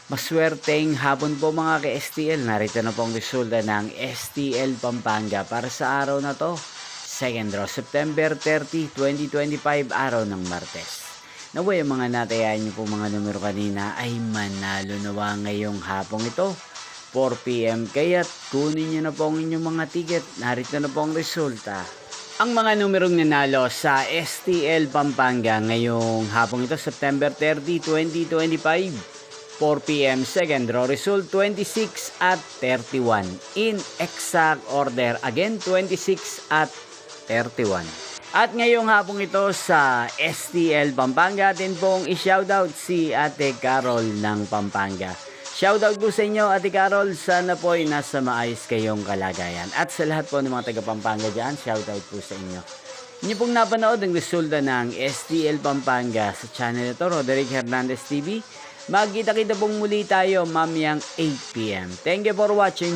Maswerteng hapon po mga ka-STL. Narito na po ang resulta ng STL Pampanga para sa araw na to. Second draw, September 30, 2025, araw ng Martes. Naway ang mga natayan niyo po mga numero kanina ay manalo nawa ngayong hapong ito. 4 p.m. Kaya't kunin niyo na po ang inyong mga ticket. Narito na po ang resulta. Ang mga numerong nanalo sa STL Pampanga ngayong hapong ito, September 30, 2025. 4 p.m. second draw result 26 at 31 in exact order, again 26 at 31. At ngayong hapong ito sa STL Pampanga, atin pong i-shoutout si Ate Carol ng Pampanga. Shoutout po sa inyo Ate Carol, sana po ay nasa maayos kayong kalagayan. At sa lahat po ng mga taga Pampanga dyan, shoutout po sa inyo. Inyo pong napanood ang resulta ng STL Pampanga sa channel ito, Roderick Hernandez TV. Magkita-kita pong muli tayo mamayang 8 p.m. Thank you for watching.